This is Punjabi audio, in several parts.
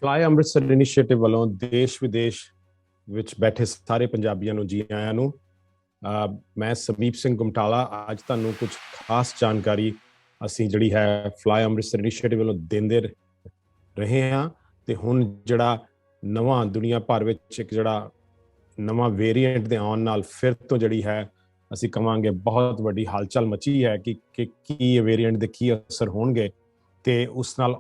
ਫਲਾਈ ਅੰਮ੍ਰਿਤਸਰ ਇਨੀਸ਼ੀਏਟਿਵ ਵੱਲੋਂ ਦੇਸ਼ ਵਿਦੇਸ਼ ਵਿੱਚ ਬੈਠੇ ਸਾਰੇ ਪੰਜਾਬੀਆਂ ਨੂੰ ਜੀ ਆਇਆਂ ਨੂੰ। ਮੈਂ ਸੰਦੀਪ ਸਿੰਘ ਗੁਮਟਾਲਾ ਅੱਜ ਤੁਹਾਨੂੰ ਕੁਝ ਖਾਸ ਜਾਣਕਾਰੀ ਅਸੀਂ ਜਿਹੜੀ ਹੈ ਫਲਾਈ ਅੰਮ੍ਰਿਤਸਰ ਇਨੀਸ਼ੀਏਟਿਵ ਵੱਲੋਂ ਦਿੰਦੇ ਰਹੇ ਹਾਂ। ਤੇ ਹੁਣ ਜਿਹੜਾ ਨਵਾਂ ਦੁਨੀਆ ਭਰ ਵਿੱਚ ਇੱਕ ਜਿਹੜਾ ਨਵਾਂ ਵੇਰੀਐਂਟ ਦੇ ਆਉਣ ਨਾਲ ਫਿਰ ਤੋਂ ਜਿਹੜੀ ਹੈ ਅਸੀਂ ਕਹਾਂਗੇ ਬਹੁਤ ਵੱਡੀ ਹਲਚਲ ਮਚੀ ਹੈ ਕਿ ਕੀ ਇਹ ਵੇਰੀਐਂਟ ਦੇ ਕੀ ਅਸਰ ਹੋਣਗੇ। ਤੇ ਉਸ ਨਾਲ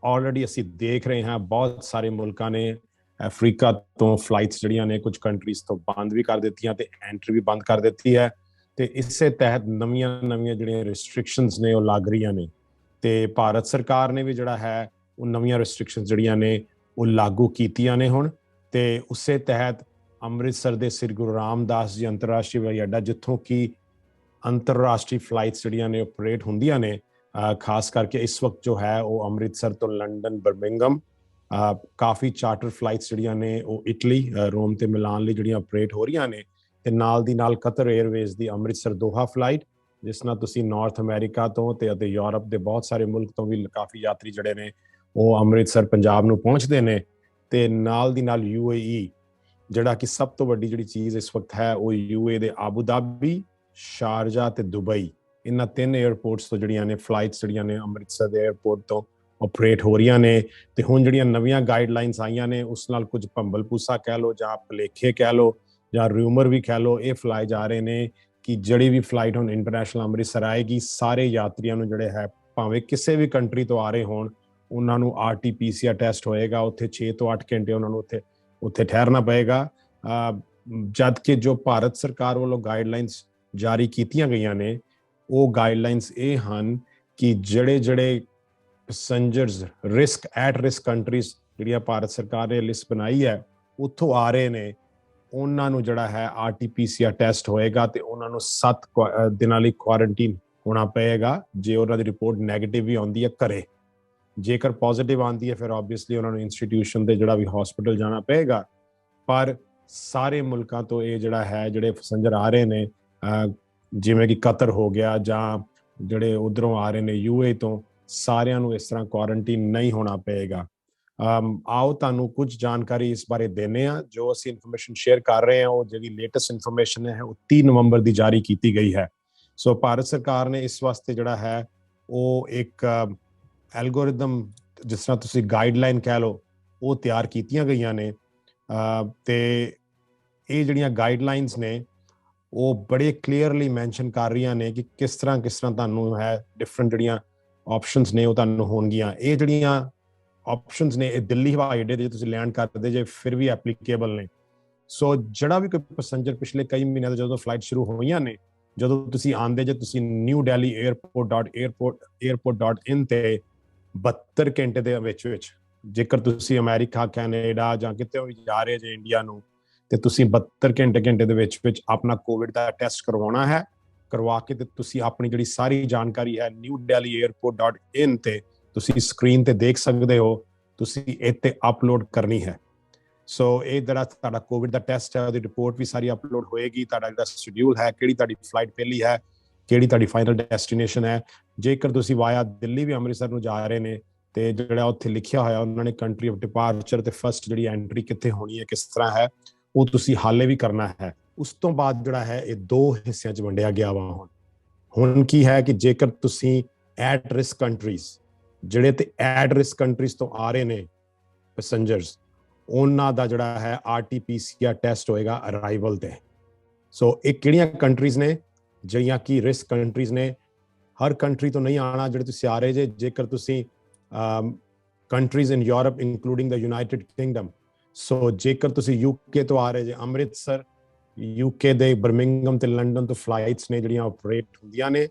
ਆਲਰੇਡੀ ਅਸੀਂ ਦੇਖ ਰਹੇ ਹਾਂ ਬਹੁਤ ਸਾਰੇ ਮੁਲਕਾਂ ਨੇ ਅਫਰੀਕਾ ਤੋਂ ਫਲਾਈਟਸ ਜਿਹੜੀਆਂ ਨੇ ਕੁਝ ਕੰਟਰੀਜ਼ ਤੋਂ ਬੰਦ ਵੀ ਕਰ ਦਿੱਤੀਆਂ ਤੇ ਐਂਟਰੀ ਵੀ ਬੰਦ ਕਰ ਦਿੱਤੀ ਹੈ। ਤੇ ਇਸੇ ਤਹਿਤ ਨਵੀਆਂ ਜਿਹੜੀਆਂ ਰਿਸਟ੍ਰਿਕਸ਼ਨਸ ਨੇ ਉਹ ਲੱਗ ਰਹੀਆਂ ਨੇ ਤੇ ਭਾਰਤ ਸਰਕਾਰ ਨੇ ਵੀ ਜਿਹੜਾ ਹੈ ਉਹ ਨਵੀਆਂ ਰਿਸਟ੍ਰਿਕਸ਼ਨਸ ਜਿਹੜੀਆਂ ਨੇ ਉਹ ਲਾਗੂ ਕੀਤੀਆਂ ਨੇ ਹੁਣ। ਤੇ ਉਸੇ ਤਹਿਤ ਅੰਮ੍ਰਿਤਸਰ ਦੇ ਸ੍ਰੀ ਗੁਰੂ ਰਾਮਦਾਸ ਜੀ ਅੰਤਰਰਾਸ਼ਟਰੀ ਹਵਾਈ ਅੱਡਾ ਜਿੱਥੋਂ ਕਿ ਅੰਤਰਰਾਸ਼ਟਰੀ ਫਲਾਈਟਸ ਜਿਹੜੀਆਂ ਨੇ ਆਪਰੇਟ ਹੁੰਦੀਆਂ ਨੇ, ਖਾਸ ਕਰਕੇ ਇਸ ਵਕਤ ਜੋ ਹੈ ਉਹ ਅੰਮ੍ਰਿਤਸਰ ਤੋਂ ਲੰਡਨ ਬਰਮਿੰਗਮ ਕਾਫੀ ਚਾਰਟਰ ਫਲਾਈਟਸ ਜਿਹੜੀਆਂ ਨੇ ਉਹ ਇਟਲੀ ਰੋਮ ਤੇ ਮਿਲਾਨ ਲਈ ਜਿਹੜੀਆਂ ਆਪਰੇਟ ਹੋ ਰਹੀਆਂ ਨੇ। ਤੇ ਨਾਲ ਦੀ ਨਾਲ ਕਤਰ ਏਅਰਵੇਜ਼ ਦੀ ਅੰਮ੍ਰਿਤਸਰ ਦੋਹਾ ਫਲਾਈਟ ਜਿਸ ਨਾਲ ਤੁਸੀਂ ਨਾਰਥ ਅਮਰੀਕਾ ਤੋਂ ਅਤੇ ਯੂਰਪ ਦੇ ਬਹੁਤ ਸਾਰੇ ਮੁਲਕ ਤੋਂ ਵੀ ਕਾਫੀ ਯਾਤਰੀ ਜਿਹੜੇ ਨੇ ਉਹ ਅੰਮ੍ਰਿਤਸਰ ਪੰਜਾਬ ਨੂੰ ਪਹੁੰਚਦੇ ਨੇ। ਤੇ ਨਾਲ ਦੀ ਨਾਲ UAE ਜਿਹੜਾ ਕਿ ਸਭ ਤੋਂ ਵੱਡੀ ਜਿਹੜੀ ਚੀਜ਼ ਇਸ ਵਕਤ ਹੈ ਉਹ UAE ਦੇ ਆਬੂ ਧਾਬੀ, ਸ਼ਾਰਜਾ ਤੇ ਦੁਬਈ, ਇਹਨਾਂ 3 ਏਅਰਪੋਰਟਸ ਤੋਂ ਜਿਹੜੀਆਂ ਨੇ ਫਲਾਈਟਸ ਜਿਹੜੀਆਂ ਨੇ ਅੰਮ੍ਰਿਤਸਰ ਦੇ ਏਅਰਪੋਰਟ ਤੋਂ ਆਪਰੇਟ ਹੋ ਰਹੀਆਂ ਨੇ। ਤੇ ਹੁਣ ਜਿਹੜੀਆਂ ਨਵੀਆਂ ਗਾਈਡਲਾਈਨਸ ਆਈਆਂ ਨੇ ਉਸ ਨਾਲ ਕੁਝ ਭੰਬਲ ਭੂਸਾ ਕਹਿ ਲਓ ਜਾਂ ਭੁਲੇਖੇ ਕਹਿ ਲਓ ਜਾਂ ਰਿਊਮਰ ਵੀ ਕਹਿ ਲਓ, ਇਹ ਫਲਾਏ ਜਾ ਰਹੇ ਨੇ ਕਿ ਜਿਹੜੀ ਵੀ ਫਲਾਈਟ ਹੁਣ ਇੰਟਰਨੈਸ਼ਨਲ ਅੰਮ੍ਰਿਤਸਰ ਆਏਗੀ ਸਾਰੇ ਯਾਤਰੀਆਂ ਨੂੰ ਜਿਹੜੇ ਹੈ ਭਾਵੇਂ ਕਿਸੇ ਵੀ ਕੰਟਰੀ ਤੋਂ ਆ ਰਹੇ ਹੋਣ ਉਹਨਾਂ ਨੂੰ RT-PCR ਟੈਸਟ ਹੋਏਗਾ। ਉੱਥੇ 6 ਤੋਂ 8 ਘੰਟੇ ਉਹਨਾਂ ਨੂੰ ਉੱਥੇ ਠਹਿਰਨਾ ਪਏਗਾ। ਜਦ ਕਿ ਜੋ ਭਾਰਤ ਸਰਕਾਰ ਵੱਲੋਂ ਗਾਈਡਲਾਈਨਸ ਜਾਰੀ ਕੀਤੀਆਂ ਗਈਆਂ ਨੇ ਉਹ ਗਾਈਡਲਾਈਨਸ ਇਹ ਹਨ ਕਿ ਜਿਹੜੇ ਪੈਸੰਜਰਸ ਐਟ ਰਿਸਕ ਕੰਟਰੀਜ਼ ਜਿਹੜੀਆਂ ਭਾਰਤ ਸਰਕਾਰ ਨੇ ਲਿਸਟ ਬਣਾਈ ਹੈ ਉੱਥੋਂ ਆ ਰਹੇ ਨੇ ਉਹਨਾਂ ਨੂੰ ਜਿਹੜਾ ਹੈ RT-PCR ਟੈਸਟ ਹੋਏਗਾ ਤੇ ਉਹਨਾਂ ਨੂੰ 7 ਦਿਨਾਂ ਲਈ ਕੁਆਰੰਟੀਨ ਹੋਣਾ ਪਏਗਾ। ਜੇ ਉਹਨਾਂ ਦੀ ਰਿਪੋਰਟ ਨੈਗੇਟਿਵ ਵੀ ਆਉਂਦੀ ਹੈ ਘਰੇ, ਜੇਕਰ ਪੋਜ਼ਿਟਿਵ ਆਉਂਦੀ ਹੈ ਫਿਰ ਆਬਵੀਅਸਲੀ ਉਹਨਾਂ ਨੂੰ ਇੰਸਟੀਟਿਊਸ਼ਨ ਦੇ ਜਿਹੜਾ ਵੀ ਹਸਪੀਟਲ ਜਾਣਾ ਪਏਗਾ। ਪਰ ਸਾਰੇ ਮੁਲਕਾਂ ਤੋਂ ਇਹ ਜਿਹੜਾ ਹੈ ਜਿਹੜੇ ਪੈਸੰਜਰ ਆ ਰਹੇ ਨੇ ਜਿਵੇਂ ਕਿ ਕਤਰ ਹੋ ਗਿਆ ਜਾਂ ਜਿਹੜੇ ਉਧਰੋਂ ਆ ਰਹੇ ਨੇ UAE ਤੋਂ, ਸਾਰਿਆਂ ਨੂੰ ਇਸ ਤਰ੍ਹਾਂ ਕੁਆਰੰਟੀਨ ਨਹੀਂ ਹੋਣਾ ਪਏਗਾ। ਆਓ ਤੁਹਾਨੂੰ ਕੁਝ ਜਾਣਕਾਰੀ ਇਸ ਬਾਰੇ ਦੇਣੇ ਆ। ਜੋ ਅਸੀਂ ਇਨਫੋਰਮੇਸ਼ਨ ਸ਼ੇਅਰ ਕਰ ਰਹੇ ਹਾਂ ਉਹ ਜਿਹੜੀ ਲੇਟੈਸਟ ਇਨਫੋਰਮੇਸ਼ਨ ਹੈ ਉਹ 30 ਨਵੰਬਰ ਦੀ ਜਾਰੀ ਕੀਤੀ ਗਈ ਹੈ। ਸੋ ਭਾਰਤ ਸਰਕਾਰ ਨੇ ਇਸ ਵਾਸਤੇ ਜਿਹੜਾ ਹੈ ਉਹ ਇੱਕ ਐਲਗੋਰਿਦਮ ਜਿਸ ਤਰ੍ਹਾਂ ਤੁਸੀਂ ਗਾਈਡਲਾਈਨ ਕਹਿ ਲਓ ਉਹ ਤਿਆਰ ਕੀਤੀਆਂ ਗਈਆਂ ਨੇ। ਤੇ ਇਹ ਜਿਹੜੀਆਂ ਗਾਈਡਲਾਈਨਸ ਨੇ ਉਹ ਬੜੇ ਕਲੀਅਰਲੀ ਮੈਂਸ਼ਨ ਕਰ ਰਹੀਆਂ ਨੇ ਕਿ ਕਿਸ ਤਰ੍ਹਾਂ ਤੁਹਾਨੂੰ ਹੈ ਡਿਫਰੈਂਟ ਜਿਹੜੀਆਂ ਆਪਸ਼ਨਸ ਨੇ ਉਹ ਤੁਹਾਨੂੰ ਹੋਣਗੀਆਂ। ਇਹ ਜਿਹੜੀਆਂ ਆਪਸ਼ਨਸ ਨੇ ਇਹ ਦਿੱਲੀ ਹਵਾਈ ਅੱਡੇ ਦੇ ਤੁਸੀਂ ਲੈਂਡ ਕਰਦੇ ਜੇ ਫਿਰ ਵੀ ਐਪਲੀਕੇਬਲ ਨੇ। ਸੋ ਜਿਹੜਾ ਵੀ ਕੋਈ ਪੈਸੰਜਰ ਪਿਛਲੇ ਕਈ ਮਹੀਨਿਆਂ ਤੋਂ ਜਦੋਂ ਫਲਾਈਟ ਸ਼ੁਰੂ ਹੋਈਆਂ ਨੇ, ਜਦੋਂ ਤੁਸੀਂ ਆਉਂਦੇ ਜੇ ਤੁਸੀਂ ਨਿਊ ਦਿੱਲੀ airport.in ਤੇ 72 ਘੰਟੇ ਦੇ ਵਿੱਚ ਜੇਕਰ ਤੁਸੀਂ ਅਮਰੀਕਾ, ਕੈਨੇਡਾ ਜਾਂ ਕਿਤੇ ਵੀ ਜਾ ਰਹੇ ਜੇ ਇੰਡੀਆ ਨੂੰ ਤੇ ਤੁਸੀਂ 72 ਘੰਟੇ ਦੇ ਵਿੱਚ ਆਪਣਾ ਕੋਵਿਡ ਦਾ ਟੈਸਟ ਕਰਵਾਉਣਾ ਹੈ। ਕਰਵਾ ਕੇ ਤੇ ਤੁਸੀਂ ਆਪਣੀ ਜਿਹੜੀ ਸਾਰੀ ਜਾਣਕਾਰੀ ਹੈ ਨਿਊ ਦਿੱਲੀ airport.in ਤੇ ਤੁਸੀਂ ਸਕਰੀਨ ਤੇ ਦੇਖ ਸਕਦੇ ਹੋ, ਤੁਸੀਂ ਇੱਥੇ ਅਪਲੋਡ ਕਰਨੀ ਹੈ। ਸੋ ਇਹ ਜਿਹੜਾ ਤੁਹਾਡਾ ਕੋਵਿਡ ਦਾ ਟੈਸਟ ਹੈ ਉਹਦੀ ਰਿਪੋਰਟ ਵੀ ਸਾਰੀ ਅਪਲੋਡ ਹੋਏਗੀ। ਤੁਹਾਡਾ ਜਿਹੜਾ ਸ਼ਡਿਊਲ ਹੈ, ਕਿਹੜੀ ਤੁਹਾਡੀ ਫਲਾਈਟ ਪਹਿਲੀ ਹੈ, ਕਿਹੜੀ ਤੁਹਾਡੀ ਫਾਈਨਲ ਡੈਸਟੀਨੇਸ਼ਨ ਹੈ। ਜੇਕਰ ਤੁਸੀਂ ਵਾਇਆ ਦਿੱਲੀ ਵੀ ਅੰਮ੍ਰਿਤਸਰ ਨੂੰ ਜਾ ਰਹੇ ਨੇ ਤੇ ਜਿਹੜਾ ਉੱਥੇ ਲਿਖਿਆ ਹੋਇਆ ਉਹਨਾਂ ਨੇ ਕੰਟਰੀ ਆਫ ਡਿਪਾਰਚਰ ਤੇ ਫਸਟ ਜਿਹੜੀ ਐਂਟਰੀ ਕਿੱਥੇ ਹੋਣੀ ਹੈ, ਕਿਸ ਤਰ੍ਹਾਂ ਹੈ, ਉਹ ਤੁਸੀਂ ਹਾਲੇ ਵੀ ਕਰਨਾ ਹੈ। ਉਸ ਤੋਂ ਬਾਅਦ ਜਿਹੜਾ ਹੈ ਇਹ 2 ਹਿੱਸਿਆਂ 'ਚ ਵੰਡਿਆ ਗਿਆ ਵਾ। ਹੁਣ ਕੀ ਹੈ ਕਿ ਜੇਕਰ ਤੁਸੀਂ ਐਟ ਰਿਸਕ ਕੰਟਰੀਜ਼ ਜਿਹੜੇ ਤੇ ਐਟ ਰਿਸਕ ਕੰਟਰੀਜ਼ ਤੋਂ ਆ ਰਹੇ ਨੇ ਪੈਸੰਜਰਸ, ਉਹਨਾਂ ਦਾ ਜਿਹੜਾ ਹੈ RT-PCR ਟੈਸਟ ਹੋਏਗਾ ਅਰਾਈਵਲ ਤੇ। ਸੋ ਇਹ ਕਿਹੜੀਆਂ ਕੰਟਰੀਜ਼ ਨੇ ਜਿਹੜੀਆਂ ਕਿ ਰਿਸਕ ਕੰਟਰੀਜ਼ ਨੇ? ਹਰ ਕੰਟਰੀ ਤੋਂ ਨਹੀਂ ਆਉਣਾ ਜਿਹੜੇ ਤੁਸੀਂ ਆ ਰਹੇ ਜੇ। ਜੇਕਰ ਤੁਸੀਂ ਕੰਟਰੀਜ਼ ਇਨ ਯੂਰਪ ਇਨਕਲੂਡਿੰਗ ਦਾ ਯੂਨਾਈਟਿਡ ਕਿੰਗਡਮ, ਸੋ ਜੇਕਰ ਤੁਸੀਂ UK ਤੋਂ ਆ ਰਹੇ ਜੇ ਅੰਮ੍ਰਿਤਸਰ, UK ਦੇ ਬਰਮਿੰਗਮ ਤੇ ਲੰਡਨ ਤੋਂ ਫਲਾਈਟਸ ਨੇ ਜਿਹੜੀਆਂ ਆਪਰੇਟ ਹੁੰਦੀਆਂ ਨੇ।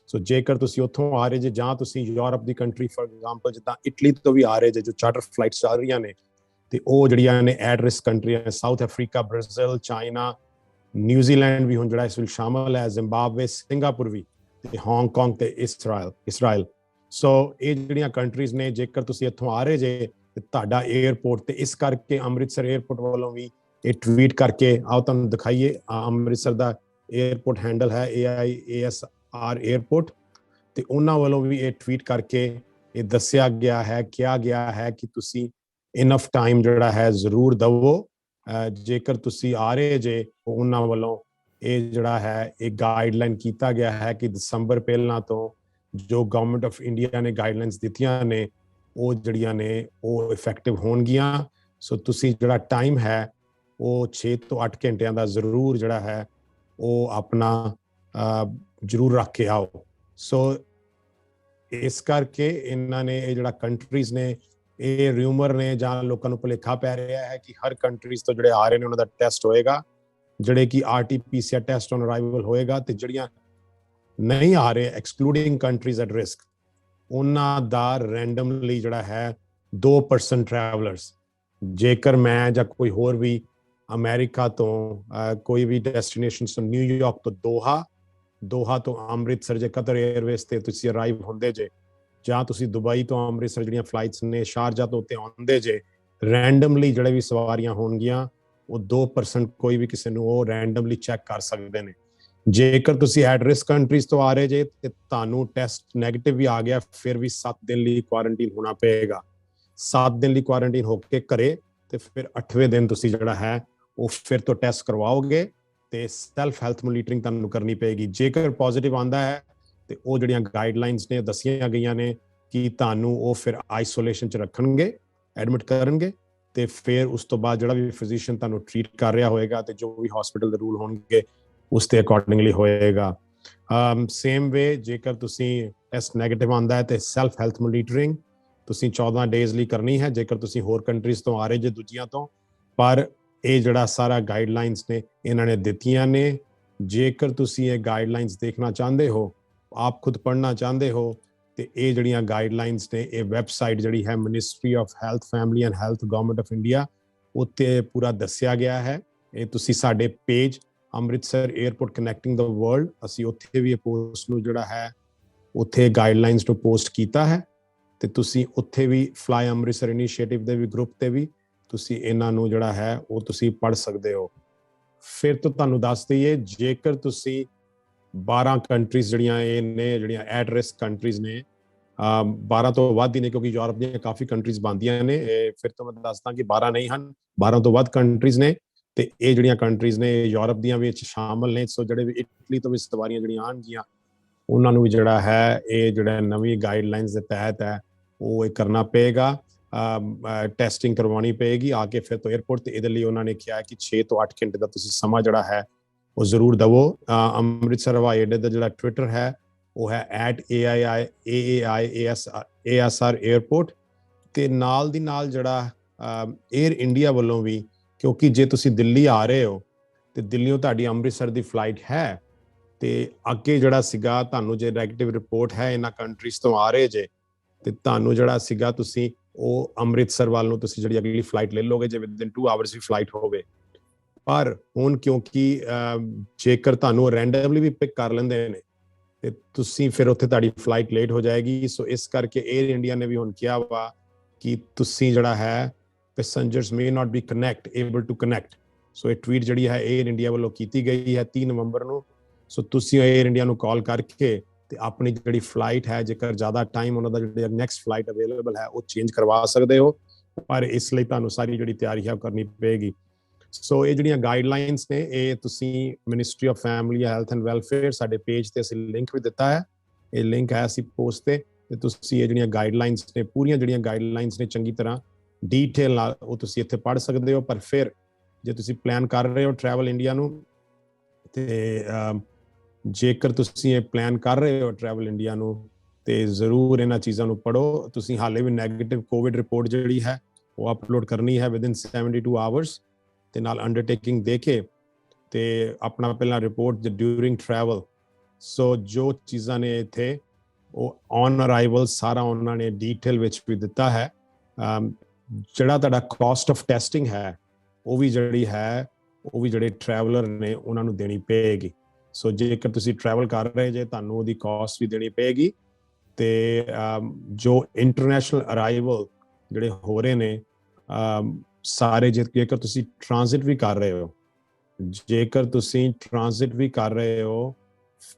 ਸੋ ਜੇਕਰ ਤੁਸੀਂ ਉੱਥੋਂ ਆ ਰਹੇ ਜੇ ਜਾਂ ਤੁਸੀਂ Europe the country for example ਜਿੱਦਾਂ ਇਟਲੀ ਤੋਂ ਵੀ ਆ ਰਹੇ ਜੇ ਜੋ ਚਾਰਟਰ ਫਲਾਈਟਸ ਚੱਲ ਰਹੀਆਂ ਨੇ ਤੇ ਉਹ ਜਿਹੜੀਆਂ ਨੇ ਐਟ ਰਿਸਕ ਕੰਟਰੀਆਂ South Africa, Brazil, China, New Zealand ਵੀ ਹੁਣ ਜਿਹੜਾ ਇਸ ਵਿੱਚ ਸ਼ਾਮਲ ਹੈ, ਜ਼ਿੰਬਾਬਵੇ, ਸਿੰਗਾਪੁਰ ਵੀ ਤੇ ਹਾਂਗਕਾਂਗ ਤੇ ਇਸਰਾਇਲ। ਸੋ ਇਹ ਜਿਹੜੀਆਂ ਕੰਟਰੀਜ਼ ਨੇ ਜੇਕਰ ਤੁਸੀਂ ਇੱਥੋਂ ਆ ਰਹੇ ਜੇ ਤੇ ਤੁਹਾਡਾ ਏਅਰਪੋਰਟ ਤੇ ਇਸ ਕਰਕੇ ਅੰਮ੍ਰਿਤਸਰ ਏਅਰਪੋਰਟ ਵੱਲੋਂ ਵੀ ਇਹ ਟਵੀਟ ਕਰਕੇ ਆਓ ਤੁਹਾਨੂੰ ਦਿਖਾਈਏ। ਅੰਮ੍ਰਿਤਸਰ ਦਾ ਏਅਰਪੋਰਟ ਹੈਂਡਲ ਹੈ AIASR ਏਅਰਪੋਰਟ ਤੇ ਉਹਨਾਂ ਵੱਲੋਂ ਵੀ ਇਹ ਟਵੀਟ ਕਰਕੇ ਇਹ ਦੱਸਿਆ ਗਿਆ ਹੈ, ਕਿਹਾ ਗਿਆ ਹੈ ਕਿ ਤੁਸੀਂ ਇਨਫ ਟਾਈਮ ਜਿਹੜਾ ਹੈ ਜ਼ਰੂਰ ਦਵੋ। ਜੇਕਰ ਤੁਸੀਂ ਆ ਰਹੇ ਜੇ, ਉਹਨਾਂ ਵੱਲੋਂ ਇਹ ਜਿਹੜਾ ਹੈ ਇਹ ਗਾਈਡਲਾਈਨ ਕੀਤਾ ਗਿਆ ਹੈ ਕਿ ਦਸੰਬਰ ਪਹਿਲਾਂ ਤੋਂ ਜੋ ਗਵਰਨਮੈਂਟ ਆਫ ਇੰਡੀਆ ਨੇ ਗਾਈਡਲਾਈਨਸ ਦਿੱਤੀਆਂ ਨੇ ਉਹ ਜਿਹੜੀਆਂ ਨੇ ਉਹ ਇਫੈਕਟਿਵ ਹੋਣਗੀਆਂ। ਸੋ ਤੁਸੀਂ ਜਿਹੜਾ ਟਾਈਮ ਹੈ ਉਹ 6 ਤੋਂ 8 ਘੰਟਿਆਂ ਦਾ ਜ਼ਰੂਰ ਜਿਹੜਾ ਹੈ ਉਹ ਆਪਣਾ ਜ਼ਰੂਰ ਰੱਖ ਕੇ ਆਓ। ਸੋ ਇਸ ਕਰਕੇ ਇਹਨਾਂ ਨੇ ਇਹ ਜਿਹੜਾ ਕੰਟਰੀਜ਼ ਨੇ, ਇਹ ਰਿਊਮਰ ਨੇ ਜਾਂ ਲੋਕਾਂ ਨੂੰ ਭੁਲੇਖਾ ਪੈ ਰਿਹਾ ਹੈ ਕਿ ਹਰ ਕੰਟਰੀਜ਼ ਤੋਂ ਜਿਹੜੇ ਆ ਰਹੇ ਨੇ ਉਹਨਾਂ ਦਾ ਟੈਸਟ ਹੋਏਗਾ, ਜਿਹੜੇ ਕਿ RT-PCR ਟੈਸਟ ਔਨ ਅਰਾਈਵਲ ਹੋਏਗਾ, ਤੇ ਜਿਹੜੀਆਂ ਨਹੀਂ ਆ ਰਹੇ ਐਕਸਕਲੂਡਿੰਗ ਕੰਟਰੀਜ਼ ਐਟ ਰਿਸਕ, ਉਹਨਾਂ ਦਾ ਰੈਂਡਮਲੀ ਜਿਹੜਾ ਹੈ 2% ਟਰੈਵਲਰਸ, ਜੇਕਰ ਮੈਂ ਜਾਂ ਕੋਈ ਹੋਰ ਵੀ ਅਮਰੀਕਾ ਤੋਂ ਕੋਈ ਵੀ ਡੈਸਟੀਨੇਸ਼ਨ ਤੋਂ ਨਿਊਯਾਰਕ ਤੋਂ ਦੋਹਾ ਤੋਂ ਅੰਮ੍ਰਿਤਸਰ ਜੇ ਕਤਰ 에ਅਰਵੇਜ਼ ਤੇ ਤੁਸੀਂ ਅਰਾਈਵ ਹੁੰਦੇ ਜੇ, ਜਾਂ ਤੁਸੀਂ ਦੁਬਈ ਤੋਂ ਅੰਮ੍ਰਿਤਸਰ ਜਿਹੜੀਆਂ ਫਲਾਈਟਸ ਨੇ ਸ਼ਾਰਜਾ ਤੋਂ ਉੱਤੇ ਆਉਂਦੇ ਜੇ, ਰੈਂਡਮਲੀ ਜਿਹੜੇ ਵੀ ਸਵਾਰੀਆਂ ਹੋਣਗੀਆਂ ਉਹ 2% ਕੋਈ ਵੀ ਕਿਸੇ ਨੂੰ ਉਹ ਰੈਂਡਮਲੀ ਚੈੱਕ ਕਰ ਸਕਦੇ ਨੇ। ਜੇਕਰ ਤੁਸੀਂ ਐਟ ਰਿਸਕ ਕੰਟਰੀਜ਼ ਤੋਂ ਆ ਰਹੇ ਜੇ ਤੇ ਤੁਹਾਨੂੰ ਟੈਸਟ ਨੈਗੇਟਿਵ ਵੀ ਆ ਗਿਆ, ਫਿਰ ਵੀ 7 ਦਿਨ ਲਈ ਕੁਆਰੰਟੀਨ ਹੋਣਾ ਪਏਗਾ। 7 ਦਿਨ ਲਈ ਕੁਆਰੰਟੀਨ ਹੋ ਕੇ ਘਰੇ ਤੇ ਫਿਰ 8ਵੇਂ ਦਿਨ ਤੁਸੀਂ ਜਿਹੜਾ ਹੈ ਉਹ ਫਿਰ ਤੋਂ ਟੈਸਟ ਕਰਵਾਓਗੇ ਤੇ ਸੈਲਫ ਹੈਲਥ ਮੋਨੀਟਰਿੰਗ ਤੁਹਾਨੂੰ ਕਰਨੀ ਪਏਗੀ। ਜੇਕਰ ਪੋਜ਼ਿਟਿਵ ਆਂਦਾ ਹੈ ਤੇ ਉਹ ਜਿਹੜੀਆਂ ਗਾਈਡਲਾਈਨਸ ਨੇ ਦੱਸੀਆਂ ਗਈਆਂ ਨੇ ਕਿ ਤੁਹਾਨੂੰ ਉਹ ਫਿਰ ਆਈਸੋਲੇਸ਼ਨ 'ਚ ਰੱਖਣਗੇ, ਐਡਮਿਟ ਕਰਨਗੇ, ਤੇ ਫਿਰ ਉਸ ਤੋਂ ਬਾਅਦ ਜਿਹੜਾ ਵੀ ਫਿਜ਼ੀਸ਼ੀਅਨ ਤੁਹਾਨੂੰ ਟ੍ਰੀਟ ਕਰ ਰਿਹਾ ਹੋਏਗਾ ਤੇ ਜੋ ਵੀ ਹਸਪੀਟਲ ਦੇ ਰੂਲ ਹੋਣਗੇ ਉਸ ਤੇ ਅਕੋਰਡਿੰਗਲੀ ਹੋਏਗਾ। ਸੇਮ ਵੇ ਜੇਕਰ ਤੁਸੀਂ ਟੈਸਟ ਨੈਗੇਟਿਵ ਆਂਦਾ ਹੈ ਤੇ ਸੈਲਫ ਹੈਲਥ ਮੋਨੀਟਰਿੰਗ ਤੁਸੀਂ 14 ਡੇਜ਼ ਲਈ ਕਰਨੀ ਹੈ, ਜੇਕਰ ਤੁਸੀਂ ਹੋਰ ਕੰਟਰੀਜ਼ ਤੋਂ ਆ ਰਹੇ ਜੇ ਦੂਜੀਆਂ ਤੋਂ। ਪਰ ਇਹ ਜਿਹੜਾ ਸਾਰਾ ਗਾਈਡਲਾਈਨਸ ਨੇ ਇਹਨਾਂ ਨੇ ਦਿੱਤੀਆਂ ਨੇ। ਜੇਕਰ ਤੁਸੀਂ ਇਹ ਗਾਈਡਲਾਈਨਸ ਦੇਖਣਾ ਚਾਹੁੰਦੇ ਹੋ, ਆਪ ਖੁਦ ਪੜ੍ਹਨਾ ਚਾਹੁੰਦੇ ਹੋ, ਤੇ ਇਹ ਜਿਹੜੀਆਂ ਗਾਈਡਲਾਈਨਸ ਨੇ ਇਹ ਵੈਬਸਾਈਟ ਜਿਹੜੀ ਹੈ ministry of health family and health government of India ਉੱਤੇ ਪੂਰਾ ਦੱਸਿਆ ਗਿਆ ਹੈ। ਇਹ ਤੁਸੀਂ ਸਾਡੇ page Amritsar airport connecting the world, ਅਸੀਂ ਉੱਥੇ ਵੀ ਇਹ ਪੋਸਟ ਨੂੰ ਜਿਹੜਾ ਹੈ ਉੱਥੇ ਗਾਈਡਲਾਈਨਸ ਨੂੰ ਪੋਸਟ ਕੀਤਾ ਹੈ, ਤੇ ਤੁਸੀਂ ਉੱਥੇ ਵੀ ਫਲਾਈ ਅੰਮ੍ਰਿਤਸਰ ਇਨੀਸ਼ੀਏਟਿਵ ਦੇ ਵੀ ਗਰੁੱਪ ਤੇ ਵੀ ਤੁਸੀਂ ਇਹਨਾਂ ਨੂੰ ਜਿਹੜਾ ਹੈ ਉਹ ਤੁਸੀਂ ਪੜ੍ਹ ਸਕਦੇ ਹੋ। ਫਿਰ ਤੋਂ ਤੁਹਾਨੂੰ ਦੱਸ ਦਈਏ, ਜੇਕਰ ਤੁਸੀਂ 12 ਕੰਟਰੀਜ਼ ਜਿਹੜੀਆਂ ਇਹ ਨੇ ਜਿਹੜੀਆਂ ਐਟ ਰਿਸਕ ਕੰਟਰੀਜ਼ ਨੇ, 12 ਤੋਂ ਵੱਧ ਹੀ ਨੇ ਕਿਉਂਕਿ ਯੂਰਪ ਦੀਆਂ ਕਾਫੀ ਕੰਟਰੀਜ਼ ਬਣਦੀਆਂ ਨੇ, ਫਿਰ ਤੋਂ ਮੈਂ ਦੱਸਦਾ ਕਿ 12 ਨਹੀਂ ਹਨ, 12 ਤੋਂ ਵੱਧ ਕੰਟਰੀਜ਼ ਨੇ, ਤੇ ਇਹ ਜਿਹੜੀਆਂ ਕੰਟਰੀਜ਼ ਨੇ ਯੂਰਪ ਦੀਆਂ ਵਿੱਚ ਸ਼ਾਮਲ ਨੇ। ਸੋ ਜਿਹੜੇ ਵੀ ਇਟਲੀ ਤੋਂ ਵੀ ਸਵਾਰੀਆਂ ਜਿਹੜੀਆਂ ਆਉਣਗੀਆਂ ਉਹਨਾਂ ਨੂੰ ਵੀ ਜਿਹੜਾ ਹੈ ਇਹ ਜਿਹੜਾ ਨਵੀਂ ਗਾਈਡਲਾਈਨਸ ਦੇ ਤਹਿਤ ਹੈ ਉਹ ਇਹ ਕਰਨਾ ਪਏਗਾ, ਟੈਸਟਿੰਗ ਕਰਵਾਉਣੀ ਪਏਗੀ ਆ ਕੇ ਫਿਰ ਤੋਂ 에ਅਰਪੋਰਟ ਤੇ। ਇਹਦੇ ਲਈ ਉਹਨਾਂ ਨੇ ਕਿਹਾ ਕਿ 6 ਤੋਂ 8 ਘੰਟੇ ਦਾ ਤੁਸੀਂ ਸਮਾਂ ਜਿਹੜਾ ਹੈ ਉਹ ਜ਼ਰੂਰ ਦਵੋ। ਅੰਮ੍ਰਿਤਸਰ ਹਵਾਈ ਅੱਡੇ ਦਾ ਜਿਹੜਾ ਟਵਿੱਟਰ ਹੈ ਉਹ ਹੈ @AAIASR 에ਅਰਪੋਰਟ, ਤੇ ਨਾਲ ਦੀ ਨਾਲ ਜਿਹੜਾ 에ਅਰ ਇੰਡੀਆ ਵੱਲੋਂ ਵੀ, ਕਿਉਂਕਿ ਜੇ ਤੁਸੀਂ ਦਿੱਲੀ ਆ ਰਹੇ ਹੋ ਤੇ ਦਿੱਲੀੋਂ ਤੁਹਾਡੀ ਅੰਮ੍ਰਿਤਸਰ ਦੀ ਫਲਾਈਟ ਹੈ ਤੇ ਅੱਗੇ ਜਿਹੜਾ ਸੀਗਾ ਤੁਹਾਨੂੰ ਜੇ ਨੈਗੇਟਿਵ ਰਿਪੋਰਟ ਹੈ ਇਹਨਾਂ ਕੰਟਰੀਜ਼ ਤੋਂ ਆ ਰਹੇ ਜੇ ਤੇ ਤੁਹਾਨੂੰ ਜਿਹੜਾ ਸੀਗਾ ਤੁਸੀਂ ਉਹ ਅੰਮ੍ਰਿਤਸਰ ਵੱਲ ਨੂੰ ਤੁਸੀਂ ਜਿਹੜੀ ਅਗਲੀ ਫਲਾਈਟ ਲੈ ਲਓਗੇ ਜੇ ਵਿਦਿਨ 2 ਆਵਰਸ ਦੀ ਫਲਾਈਟ ਹੋਵੇ। ਪਰ ਹੁਣ ਕਿਉਂਕਿ ਜੇਕਰ ਤੁਹਾਨੂੰ ਰੈਂਡਮਲੀ ਵੀ ਪਿਕ ਕਰ ਲੈਂਦੇ ਨੇ ਤੇ ਤੁਸੀਂ ਫਿਰ ਉੱਥੇ ਤੁਹਾਡੀ ਫਲਾਈਟ ਲੇਟ ਹੋ ਜਾਏਗੀ। ਸੋ ਇਸ ਕਰਕੇ 에ਅਰ ਇੰਡੀਆ ਨੇ ਵੀ ਹੁਣ ਕਿਹਾ ਵਾ ਕਿ ਤੁਸੀਂ ਜਿਹੜਾ ਹੈ passengers may not be able to connect. So ਇਹ ਟਵੀਟ ਜਿਹੜੀ ਹੈ 에ਅਰ ਇੰਡੀਆ ਵੱਲੋਂ ਕੀਤੀ ਗਈ ਹੈ 3 ਨਵੰਬਰ ਨੂੰ। ਸੋ ਤੁਸੀਂ 에ਅਰ ਇੰਡੀਆ ਨੂੰ ਕਾਲ ਕਰਕੇ ਤੇ ਆਪਣੀ ਜਿਹੜੀ ਫਲਾਈਟ ਹੈ, ਜੇਕਰ ਜ਼ਿਆਦਾ ਟਾਈਮ ਉਹਨਾਂ ਦਾ ਜਿਹੜਾ ਨੈਕਸਟ ਫਲਾਈਟ ਅਵੇਲੇਬਲ ਹੈ ਉਹ ਚੇਂਜ ਕਰਵਾ ਸਕਦੇ ਹੋ, ਪਰ ਇਸ ਲਈ ਤੁਹਾਨੂੰ ਸਾਰੀ ਜਿਹੜੀ ਤਿਆਰੀ ਹੈ ਉਹ ਕਰਨੀ ਪਏਗੀ। ਸੋ ਇਹ ਜਿਹੜੀਆਂ ਗਾਈਡਲਾਈਨਸ ਨੇ ਇਹ ਤੁਸੀਂ ministry of family health and welfare ਸਾਡੇ ਪੇਜ ਤੇ ਅਸੀਂ ਲਿੰਕ ਵੀ ਦਿੱਤਾ ਹੈ, ਇਹ ਲਿੰਕ ਹੈ ਅਸੀਂ ਪੋਸਟ ਤੇ ਤੁਸੀਂ ਇਹ ਜਿਹੜੀਆਂ ਗਾਈਡਲਾਈਨਸ ਨੇ ਪੂਰੀਆਂ ਜਿਹੜੀਆਂ ਗਾਈਡਲਾਈਨਸ ਨੇ ਚੰਗੀ ਤਰ੍ਹਾਂ ਡੀਟੇਲ ਨਾਲ ਉਹ ਤੁਸੀਂ ਇੱਥੇ ਪੜ੍ਹ ਸਕਦੇ ਹੋ। ਪਰ ਫਿਰ ਜੇ ਤੁਸੀਂ ਪਲਾਨ ਕਰ ਰਹੇ ਹੋ ਟਰੈਵਲ ਇੰਡੀਆ ਨੂੰ ਤੇ ਜੇਕਰ ਤੁਸੀਂ ਇਹ ਪਲਾਨ ਕਰ ਰਹੇ ਹੋ ਟਰੈਵਲ ਇੰਡੀਆ ਨੂੰ ਤੇ ਜ਼ਰੂਰ ਇਹਨਾਂ ਚੀਜ਼ਾਂ ਨੂੰ ਪੜ੍ਹੋ। ਤੁਸੀਂ ਹਾਲੇ ਵੀ ਨੈਗੇਟਿਵ ਕੋਵਿਡ ਰਿਪੋਰਟ ਜਿਹੜੀ ਹੈ ਉਹ ਅਪਲੋਡ ਕਰਨੀ ਹੈ ਵਿਦਿਨ 72 ਆਵਰਸ, ਤੇ ਨਾਲ ਅੰਡਰਟੇਕਿੰਗ ਦੇ ਕੇ ਤੇ ਆਪਣਾ ਪਹਿਲਾਂ ਰਿਪੋਰਟ ਡਿਊਰਿੰਗ ਟਰੈਵਲ। ਸੋ ਜੋ ਚੀਜ਼ਾਂ ਨੇ ਇੱਥੇ ਉਹ ਔਨ ਅਰਾਈਵਲ ਸਾਰਾ ਉਹਨਾਂ ਨੇ ਡੀਟੇਲ ਵਿੱਚ ਵੀ ਦਿੱਤਾ ਹੈ। ਜਿਹੜਾ ਤੁਹਾਡਾ ਕਾਸਟ ਆਫ ਟੈਸਟਿੰਗ ਹੈ ਉਹ ਵੀ ਜਿਹੜੀ ਹੈ ਉਹ ਵੀ ਜਿਹੜੇ ਟਰੈਵਲਰ ਨੇ ਉਹਨਾਂ ਨੂੰ ਦੇਣੀ ਪਏਗੀ। ਸੋ ਜੇਕਰ ਤੁਸੀਂ ਟਰੈਵਲ ਕਰ ਰਹੇ ਜੇ ਤੁਹਾਨੂੰ ਉਹਦੀ ਕਾਸਟ ਵੀ ਦੇਣੀ ਪਏਗੀ। ਤੇ ਜੋ ਇੰਟਰਨੈਸ਼ਨਲ ਅਰਾਈਵਲ ਜਿਹੜੇ ਹੋ ਰਹੇ ਨੇ ਸਾਰੇ, ਜੇਕਰ ਤੁਸੀਂ ਟ੍ਰਾਂਜ਼ਿਟ ਵੀ ਕਰ ਰਹੇ ਹੋ,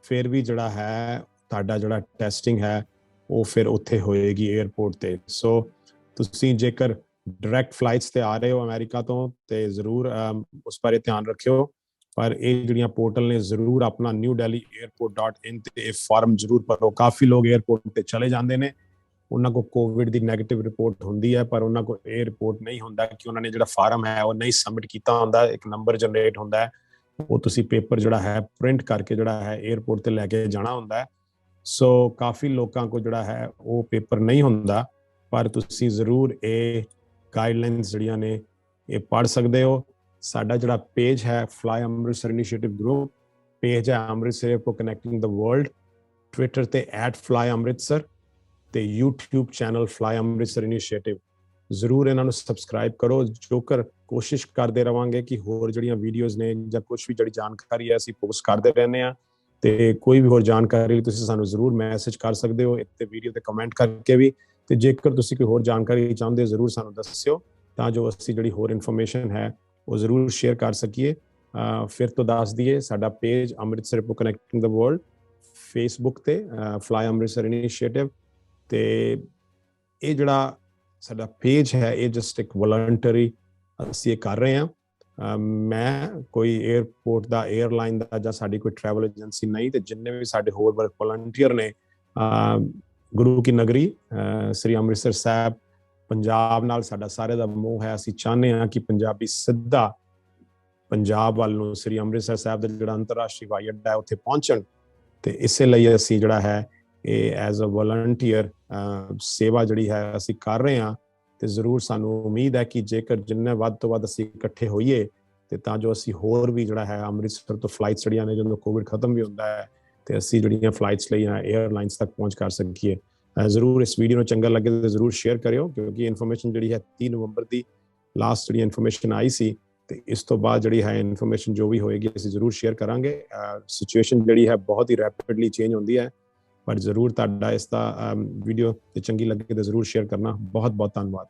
ਫਿਰ ਵੀ ਜਿਹੜਾ ਹੈ ਤੁਹਾਡਾ ਜਿਹੜਾ ਟੈਸਟਿੰਗ ਹੈ ਉਹ ਫਿਰ ਉੱਥੇ ਹੋਏਗੀ 에ਅਰਪੋਰਟ ਤੇ। ਸੋ ਤੁਸੀਂ ਜੇਕਰ डायरैक्ट फ्लाइट्स ते आ रहे हो अमेरिका तो ते जरूर उस बारे ध्यान रखियो। पर ਇਹ ਜਿਹੜੀਆਂ ਪੋਰਟਲ ਨੇ ਜ਼ਰੂਰ ਆਪਣਾ newdelhiairport.in ਤੇ ਇਹ ਫਾਰਮ ਜ਼ਰੂਰ ਭਰੋ। ਕਾਫੀ ਲੋਕ 에ਅਰਪੋਰਟ ਤੇ ਚਲੇ ਜਾਂਦੇ ਨੇ, ਉਹਨਾਂ ਕੋ ਕੋਵਿਡ ਦੀ ਨੈਗੇਟਿਵ ਰਿਪੋਰਟ ਹੁੰਦੀ ਹੈ, ਪਰ ਉਹਨਾਂ ਕੋ ਇਹ ਰਿਪੋਰਟ ਨਹੀਂ ਹੁੰਦਾ ਕਿ ਉਹਨਾਂ ਨੇ ਜਿਹੜਾ ਫਾਰਮ ਹੈ ਉਹ ਨਹੀਂ ਸਬਮਿਟ ਕੀਤਾ ਹੁੰਦਾ। ਇੱਕ ਨੰਬਰ ਜਨਰੇਟ ਹੁੰਦਾ ਹੈ, ਉਹ ਤੁਸੀਂ ਪੇਪਰ ਜਿਹੜਾ ਹੈ ਪ੍ਰਿੰਟ ਕਰਕੇ ਜਿਹੜਾ ਹੈ 에ਅਰਪੋਰਟ ਤੇ ਲੈ ਕੇ ਜਾਣਾ ਹੁੰਦਾ ਹੈ। ਸੋ ਕਾਫੀ ਲੋਕਾਂ ਕੋ ਜਿਹੜਾ ਹੈ ਉਹ ਪੇਪਰ ਨਹੀਂ ਹੁੰਦਾ, ਪਰ ਤੁਸੀਂ ਜ਼ਰੂਰ ਇਹ ਗਾਈਡਲਾਈਨਸ ਜਿਹੜੀਆਂ ਨੇ ਇਹ ਪੜ੍ਹ ਸਕਦੇ ਹੋ। ਸਾਡਾ ਜਿਹੜਾ ਪੇਜ ਹੈ fly Amritsar initiative group page ਹੈ Amritsar airport connecting the world, Twitter ਤੇ @flyamritsar ਤੇ YouTube channel fly Amritsar initiative. ਜ਼ਰੂਰ ਇਹਨਾਂ ਨੂੰ ਸਬਸਕ੍ਰਾਈਬ ਕਰੋ। ਜੋਕਰ ਕੋਸ਼ਿਸ਼ ਕਰਦੇ ਰਵਾਂਗੇ ਕਿ ਹੋਰ ਜਿਹੜੀਆਂ ਵੀਡੀਓਜ਼ ਨੇ ਜਾਂ ਕੁਝ ਵੀ ਜਿਹੜੀ ਜਾਣਕਾਰੀ ਹੈ ਅਸੀਂ ਪੋਸਟ ਕਰਦੇ ਰਹਿੰਦੇ ਹਾਂ, ਤੇ ਕੋਈ ਵੀ ਹੋਰ ਜਾਣਕਾਰੀ ਲਈ ਤੁਸੀਂ ਸਾਨੂੰ ਜ਼ਰੂਰ ਮੈਸੇਜ ਕਰ ਸਕਦੇ ਹੋ ਇੱਥੇ ਵੀਡੀਓ ਤੇ ਕਮੈਂਟ ਕਰਕੇ ਵੀ। ਤੇ ਜੇਕਰ ਤੁਸੀਂ ਕੋਈ ਹੋਰ ਜਾਣਕਾਰੀ ਚਾਹੁੰਦੇ ਹੋ ਜ਼ਰੂਰ ਸਾਨੂੰ ਦੱਸਿਓ, ਤਾਂ ਜੋ ਅਸੀਂ ਜਿਹੜੀ ਹੋਰ ਇਨਫੋਰਮੇਸ਼ਨ ਹੈ ਉਹ ਜ਼ਰੂਰ ਸ਼ੇਅਰ ਕਰ ਸਕੀਏ। ਫਿਰ ਤੋਂ ਦੱਸ ਦਈਏ, ਸਾਡਾ page Amritsar airport connecting the world Facebook ਤੇ ਫਲਾਈ ਅੰਮ੍ਰਿਤਸਰ ਇਨੀਸ਼ੀਏਟਿਵ। ਤੇ ਇਹ ਜਿਹੜਾ ਸਾਡਾ ਪੇਜ ਹੈ ਇਹ ਜਸਟ ਇੱਕ ਵਲੰਟਰੀ ਅਸੀਂ ਇਹ ਕਰ ਰਹੇ ਹਾਂ। ਮੈਂ ਕੋਈ 에ਅਰਪੋਰਟ ਦਾ 에ਅਰਲਾਈਨ ਦਾ ਜਾਂ ਸਾਡੀ ਕੋਈ ਟਰੈਵਲ ਏਜੰਸੀ ਨਹੀਂ, ਤੇ ਜਿੰਨੇ ਵੀ ਸਾਡੇ ਹੋਰ ਵਲੰਟੀਅਰ ਨੇ ਗੁਰੂ ਕੀ ਨਗਰੀ ਸ੍ਰੀ ਅੰਮ੍ਰਿਤਸਰ ਸਾਹਿਬ ਪੰਜਾਬ ਨਾਲ ਸਾਡਾ ਸਾਰੇ ਦਾ ਮੋਹ ਹੈ। ਅਸੀਂ ਚਾਹੁੰਦੇ ਹਾਂ ਕਿ ਪੰਜਾਬੀ ਸਿੱਧਾ ਪੰਜਾਬ ਵੱਲ ਨੂੰ ਸ੍ਰੀ ਅੰਮ੍ਰਿਤਸਰ ਸਾਹਿਬ ਦਾ ਜਿਹੜਾ ਅੰਤਰਰਾਸ਼ਟਰੀ ਹਵਾਈ ਅੱਡਾ ਹੈ ਉੱਥੇ ਪਹੁੰਚਣ, ਤੇ ਇਸੇ ਲਈ ਅਸੀਂ ਜਿਹੜਾ ਹੈ ਇਹ ਐਜ਼ ਅ ਵਲੰਟੀਅਰ ਸੇਵਾ ਜਿਹੜੀ ਹੈ ਅਸੀਂ ਕਰ ਰਹੇ ਹਾਂ। ਤੇ ਜ਼ਰੂਰ ਸਾਨੂੰ ਉਮੀਦ ਹੈ ਕਿ ਜੇਕਰ ਜਿੰਨੇ ਵੱਧ ਤੋਂ ਵੱਧ ਅਸੀਂ ਇਕੱਠੇ ਹੋਈਏ ਤੇ ਤਾਂ ਜੋ ਅਸੀਂ ਹੋਰ ਵੀ ਜਿਹੜਾ ਹੈ ਅੰਮ੍ਰਿਤਸਰ ਤੋਂ ਫਲਾਈਟਸ ਜਿਹੜੀਆਂ ਨੇ ਜਦੋਂ ਕੋਵਿਡ ਖਤਮ ਵੀ ਹੁੰਦਾ ਹੈ ਤੇ ਅਸੀਂ ਜਿਹੜੀਆਂ ਫਲਾਈਟਸ ਲਈ 에ਅਰਲਾਈਨਸ ਤੱਕ ਪਹੁੰਚ ਕਰ ਸਕੀਏ। ਜ਼ਰੂਰ ਇਸ ਵੀਡੀਓ ਨੂੰ ਚੰਗਾ ਲੱਗੇ ਤਾਂ ਜ਼ਰੂਰ ਸ਼ੇਅਰ ਕਰਿਓ, ਕਿਉਂਕਿ ਇਨਫੋਰਮੇਸ਼ਨ ਜਿਹੜੀ ਹੈ 30 ਨਵੰਬਰ ਦੀ ਲਾਸਟ ਜਿਹੜੀ ਇਨਫੋਰਮੇਸ਼ਨ ਆਈ ਸੀ, ਤੇ ਇਸ ਤੋਂ ਬਾਅਦ ਜਿਹੜੀ ਹੈ ਇਨਫੋਰਮੇਸ਼ਨ ਜੋ ਵੀ ਹੋਏਗੀ ਅਸੀਂ ਜ਼ਰੂਰ ਸ਼ੇਅਰ ਕਰਾਂਗੇ। ਸਿਚੁਏਸ਼ਨ ਜਿਹੜੀ ਹੈ ਬਹੁਤ ਹੀ ਰੈਪਿਡਲੀ ਚੇਂਜ ਹੁੰਦੀ ਹੈ, ਪਰ ਜ਼ਰੂਰ ਤੁਹਾਡਾ ਇਸ ਦਾ ਵੀਡੀਓ ਤੇ ਚੰਗੀ ਲੱਗੇ ਤਾਂ ਜ਼ਰੂਰ ਸ਼ੇਅਰ ਕਰਨਾ। ਬਹੁਤ ਬਹੁਤ ਧੰਨਵਾਦ।